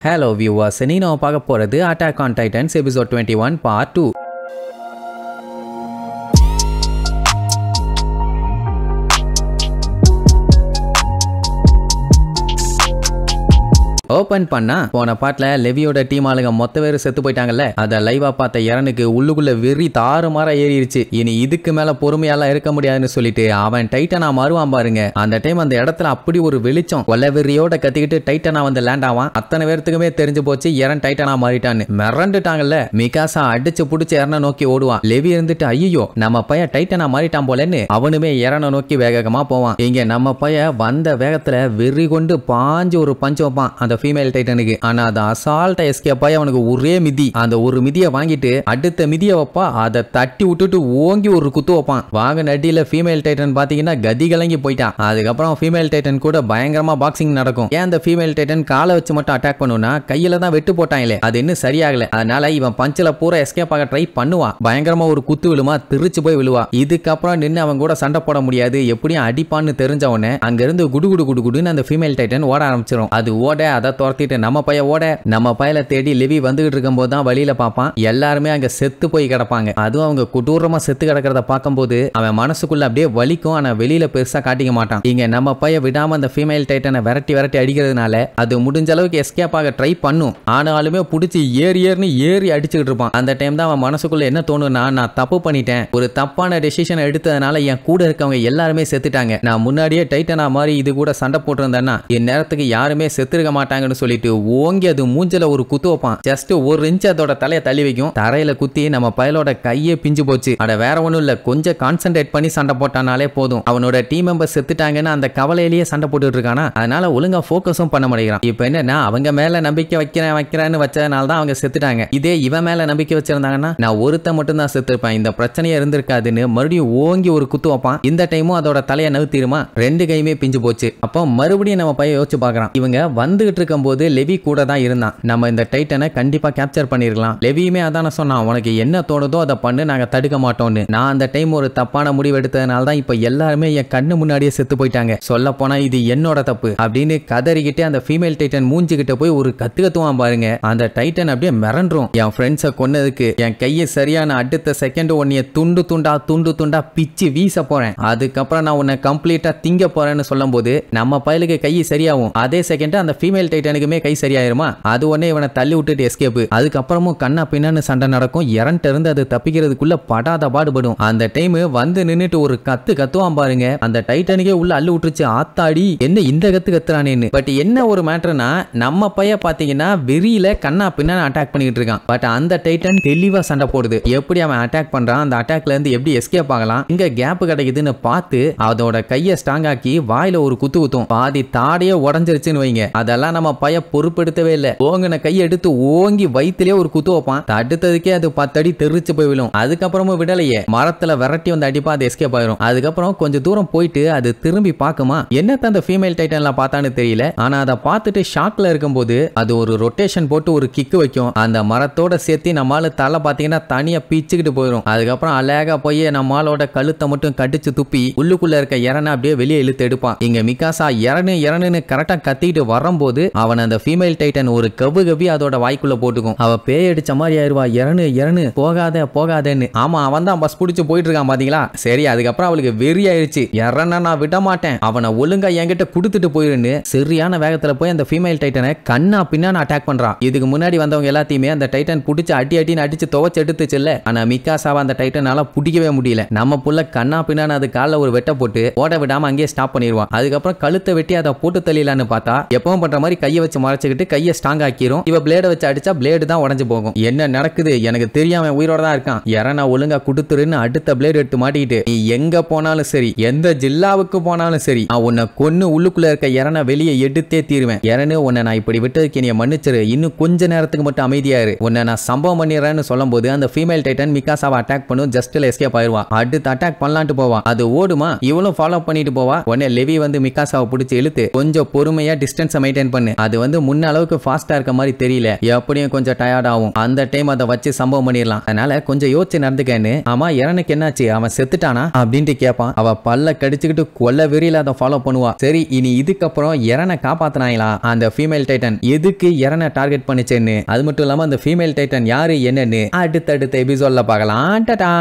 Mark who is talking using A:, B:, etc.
A: Hello viewers, நீ நம்ம பார்க்க போறது Attack on Titans episode 21 part 2. Open பண்ணா போன பாட்டுல லெவியோட டீம் ஆளுங்க மொத்த பேரு செத்து போயிட்டாங்கல்ல. அத லைவா பார்த்த இரனுக்கு உள்ளுக்குள்ள வெறி தாறுமாறா ஏறிடுச்சு. இனி இதுக்கு மேல பொறுமையாலாம் இருக்க முடியாதுன்னு சொல்லிட்டு அவன் டைட்டனா மாறுவான் பாருங்க. அந்த டைம் அந்த இடத்துல அப்படி ஒரு வெளிச்சம் கொல்ல வெறியோட கத்திக்கிட்டு டைட்டனா வந்து லேண்ட் ஆவான். அத்தனை பேர்த்துக்குமே தெரிஞ்சு போச்சு இரன் டைட்டனா மாறிட்டான்னு. மிரண்டுட்டாங்கல்ல. மிகாசா அடிச்சு புடிச்சு இரனை நோக்கி ஓடுவான். லெவி இருந்துட்டு ஐயோ நம்ம பையன் டைட்டனா மாறிட்டான் போலன்னு அவனுமே இரனை நோக்கி வேகமா போவான். இங்க நம்ம பையன் வந்த வேகத்துல வெறி கொண்டு பாஞ்சு ஒரு பஞ்சு வைப்பான் அந்த ஃபீமேல் டைட்டனுக்கு. ஆனா அது அசால்ட்டா எஸ்கேப் ஆகி அவனுக்கு ஒரே மிதி. அந்த ஒரு மிதியை வாங்கிட்டு அடுத்த மிதியை வைப்பா. அதை தட்டி விட்டுட்டு ஓங்கி ஒரு குத்து வைப்பான். வாங்க நடியில ஃபீமேல் டைட்டன் பாத்தீங்கன்னா கதி கலங்கி போயிட்டான். அதுக்கப்புறம் ஃபீமேல் டைட்டன் கூட பயங்கரமா பாக்ஸிங் நடக்கும். ஏன் அந்த ஃபீமேல் டைட்டன் காலை வச்சு மட்டும் அட்டாக் பண்ணுனா கையில தான் வெட்டு போட்டாங்களே, அது இன்னும் சரியாகல. அதனால இவன் பஞ்சில பூரா எஸ்கேப் ஆக ட்ரை பண்ணுவான். பயங்கரமா ஒரு குத்து விழுமா, திருச்சு போய் விழுவா. இதுக்கப்புறம் நின்று அவன் கூட சண்டை போட முடியாது, எப்படியும் அடிப்பான்னு தெரிஞ்சவனே அங்க இருந்து குடுன்னு அந்த ஃபீமேல் டைட்டன் ஓட ஆரம்பிச்சிடும். அது ஓட அதை துரத்திட்டு நம்ம பைய ஓட நம்ம பையல தேடி லெவி வந்துகிட்டு இருக்கும் போது தான் வழியில பாப்பான். எல்லாருமே அங்க செத்து போய் கிடப்பாங்க. அதுவும் அவங்க கொடூரமா செத்து கிடக்கிறத பார்க்கும்போது அவன் மனசுக்குள்ள அப்படியே வலிக்கும். ஆனா வெளியில பெருசா காட்டிக்க மாட்டான். இங்க நம்ம பைய விடாம அந்த ஃபீமேல் டைட்டனை விரட்டி அடிக்கிறதுனால அது முடிஞ்ச அளவுக்கு எஸ்கேப் ஆக ட்ரை பண்ணும். ஆனாலுமே புடிச்சு ஏறி அடிச்சுக்கிட்டு இருப்பான். அந்த டைம் தான் அவன் மனசுக்குள்ள என்ன தோணும்னா, நான் தப்பு பண்ணிட்டேன், ஒரு தப்பான டெசிஷன் எடுத்ததுனால என் கூட இருக்கவங்க எல்லாருமே செத்துட்டாங்க. நான் முன்னாடியே டைட்டனா மாதிரி இது கூட சண்டை போட்டிருந்தேன்னா என் நேரத்துக்கு யாருமே செத்துருக்க மாட்டாங்க சொல்லிட்டு ஓங்கி அது மூஞ்சல ஒரு குத்து வைப்பான். ஜஸ்ட் ஒரு இன்ச் அதோட தலையை தள்ளி வைக்கும். தரையில குத்தி நம்ம பயலோட கையே பிஞ்சு போச்சு. அட வேற ஒண்ணும் இல்ல, கொஞ்சம் கான்சென்ட்ரேட் பண்ணி சண்டை போட்டானாலே போதும். அவனோட டீம் மெம்பர்ஸ் செத்துட்டாங்கன்னு அந்த கவலையிலேயே சண்டை போட்டுட்டு இருக்கானா, அதனால ஒழுங்கா போக்கஸும் பண்ண மாட்டேங்கிறான். இப்ப என்னன்னா அவங்க மேல நம்பிக்கை வைக்கிறேன்னு வச்சதுனால தான் அவங்க செத்துட்டாங்க. இதே இவன் மேல நம்பிக்கை வச்சிருந்தாங்கன்னா நான் ஒருத்த மட்டும் தான் செத்துருப்பேன், இந்த பிரச்சனையே இருந்திருக்காதுன்னு மறுபடியும் ஓங்கி ஒரு குத்து வைப்பான். இந்த டைமும் அதோட தலையை நவுத்திருமா, ரெண்டு கையுமே பிஞ்சு போச்சு. அப்போ மறுபடியும் நம்ம பையன் யோசிச்சு பாக்குறான். இவங்க வந்துகிட்டு இருக்கும் போது லெவி கூட தான் இருந்தான். நம்ம இந்த டைட்டனை கண்டிப்பா கேப்சர் பண்ணிருக்கலாம். லெவியுமே அதான சொன்னான், உனக்கு என்ன தோணுதோ அதை பண்ணு, நாங்க தடுக்க மாட்டோம்னு. நான் அந்த டைம் ஒரு தப்பான முடிவு எடுத்ததுனால தான் இப்ப எல்லாருமே என் கண்ணு முன்னாடியே செத்து போயிட்டாங்க. சொல்ல போனா இது என்னோட தப்பு அப்படின்னு கதறிக்கிட்டே அந்த ஃபீமேல் டைட்டன் மூஞ்சிக்கிட்ட போய் ஒரு கத்துவான் பாருங்க. அந்த டைட்டன் அப்படியே மிரண்டுரும். என் ஃப்ரெண்ட்ஸை கொன்னதுக்கு என் கையை சரியான அடுத்த செகண்ட் உன்னைய துண்டு துண்டா பிச்சு வீச போறேன், அதுக்கப்புறம் நான் உன்னை கம்ப்ளீட்டா திங்க போறேன்னு சொல்லும் போது நம்ம பயலுக்கு கை சரியாகும். அதே செகண்ட் அந்த ஃபீமேல் டைட்டனுக்குமே கை சரியாயிருமா, அது உடனே இவனை தள்ளி விட்டுட்டு எஸ்கேப். அதுக்கப்புறமும் கண்ணா பின்னான்னு சண்டை நடக்கும். இரண்ட இருந்து அது தப்பிக்கிறதுக்குள்ள படாத பாடுபடும். அந்த டைம் வந்து நின்னுட்டு ஒரு கத்துவான் பாருங்க. அந்த டைட்டனுக்கே உள்ள அள்ளு விட்டுருச்சு. ஆத்தாடி என்ன இந்த கத்துறானேன்னு. பட் என்ன ஒரு மேட்டர்னா, நம்ம பைய பாத்தீங்கன்னா வெறியில கண்ணா பின்னான்னு அட்டாக் பண்ணிட்டு இருக்கான். பட் அந்த டைட்டன் தெளிவா சண்டை போடுது. எப்படி அவன் அட்டாக் பண்றான், அந்த அட்டாக்ல இருந்து எப்படி எஸ்கேப் ஆகலாம், இங்க கேப் கிடைக்குதுன்னு பார்த்து அதோட கையை ஸ்ட்ராங் ஆக்கி வாயில ஒரு குத்தும். பாதி தாடையே உடஞ்சிருச்சுன்னு வைங்க. அதெல்லாம் நம்ம பைய பொறுப்பெடுத்தவே இல்ல. ஓங்கின கையை எடுத்து ஓங்கி வயிற்றிலே ஒரு குத்து வைப்பான். அடுத்ததுக்கே அது 10 அடி தெரிச்சு போய் விழும். அதுக்கப்புறமும் விடலையே, மரத்துல விரட்டி வந்து அடிப்பா, அது எஸ்கேப் ஆயிரும். அதுக்கப்புறம் கொஞ்சம் தூரம் போயிட்டு அது திரும்பி பார்க்குமா, என்னத்த அந்த ஃபீமேல் டைட்டன்ல பார்த்தான்னு தெரியல. ஆனா அதை பார்த்துட்டு ஷாக்ல இருக்கும்போது அது ஒரு ரொட்டேஷன் போட்டு ஒரு கிக் வைக்கும். அந்த மரத்தோட சேர்த்து நம்மால தலை பாத்தீங்கன்னா தனியா பிச்சுக்கிட்டு போயிடும். அதுக்கப்புறம் அழகா போய் நம்மளோட கழுத்தை மட்டும் கடிச்சு துப்பி உள்ளுக்குள்ள இருக்க இறனை அப்படியே வெளியே இழுத்து எடுப்பான். இங்க மிகாசா இறனு கரெக்டா கத்திட்டு வரும்போது அவன் அந்த ஃபீமேல் டைட்டன் ஒரு கவி அதோட வாய்க்குள்ள போட்டுக்கும். அவ பேய் அடிச்ச மாதிரி ஆயிருவா. இறனு போகாதேன்னு. ஆமா, அவன் தான் பஸ் பிடிச்சு போயிட்டு இருக்கான் பாத்தீங்களா. சரி, அதுக்கப்புறம் அவளுக்கு வெறி ஆயிடுச்சு. இறன நான் விட மாட்டேன், அவனை ஒழுங்கா என்கிட்ட குடுத்துட்டு போயிருன்னு சரியான வேகத்துல போய் அந்த ஃபீமேல் டைட்டனை கண்ணா பின்னான்னு அட்டாக் பண்றான். இதுக்கு முன்னாடி வந்தவங்க எல்லாத்தையுமே அந்த டைட்டன் புடிச்சு அடின்னு அடிச்சு துவச்சு எடுத்துச்சுல்ல. ஆனா மிகாசாவை அந்த டைட்டனால பிடிக்கவே முடியல. நம்ம புள்ள கண்ணா பின்னான்னு அது காலில் ஒரு வெட்ட போட்டு ஓட விடாம அங்கேயே ஸ்டாப் பண்ணிடுவான். அதுக்கப்புறம் கழுத்தை வெட்டி அதை போட்டு தள்ளிடலான்னு பார்த்தா எப்பவும் பண்ற மாதிரி கையை வச்சு மறைச்சுக்கிட்டு கையை ஸ்ட்ராங் ஆக்கிரும். இவ பிளேட வச்சு அடிச்சா பிளேடு தான் உடஞ்சு போகும். என்ன நடக்குது எனக்கு தெரியாம உயிரோட தான் இருக்கான். யாரா ஒழுங்கா குடுத்துருன்னு அடுத்த பிளேடு எடுத்து மாட்டிக்கிட்டு நீ எங்க போனாலும் சரி, எந்த ஜில்லாவுக்கு போனாலும் சரி, உன்னை கொன்னு உள்ளுக்குள்ள இருக்க இறனை வெளியே எடுத்தே தீருவேன். இறனு உன்னை நான் இப்படி விட்டதுக்கு நீ மன்னிச்சிரு, இன்னும் கொஞ்ச நேரத்துக்கு மட்டும் அமைதியாரு, உன்னை நான் சம்பவம் பண்ணிடுறேன்னு சொல்லும் போது அந்த ஃபீமேல் டைட்டன் மிகாசாவை அட்டாக் பண்ணும். ஜஸ்ட்ல எஸ்கேப் ஆயிருவா. அடுத்து அட்டாக் பண்ணலான்ட்டு போவா. அது ஓடுமா, இவளும் ஃபாலோ பண்ணிட்டு போவா. உடனே லெவி வந்து மிகாசாவை பிடிச்சி இழுத்து கொஞ்சம் பொறுமையா டிஸ்டன்ஸ் மெயின்டைன் பண்ணு, இருக்குன்னு. அது வந்து முன்ன அளவுக்கு ஃபாஸ்டா இருக்க மாதிரி தெரியல, எப்படியும் கொஞ்சம் டயர்ட் ஆகும். அந்த டைம் அதை வச்சு சம்பவம் பண்ணிடலாம். அதனால கொஞ்சம் யோசிச்சு நடந்துக்கன்னு. ஆமா இறனுக்கு என்னாச்சு, அவன் செத்துட்டானா அப்படின்ட்டு கேட்பான். அவ பல்ல கடிச்சுக்கிட்டு கொல்ல வெறியில அதை ஃபாலோ பண்ணுவா. சரி இனி இதுக்கப்புறம் இறனை காப்பாத்தினாங்களா அந்த ஃபீமேல் டைட்டன், எதுக்கு இறனை டார்கெட் பண்ணிச்சேன்னு, அது மட்டும் இல்லாம அந்த ஃபீமேல் டைட்டன் யாரு என்னன்னு அடுத்தடுத்த எபிசோட்ல பார்க்கலாம். டாடா.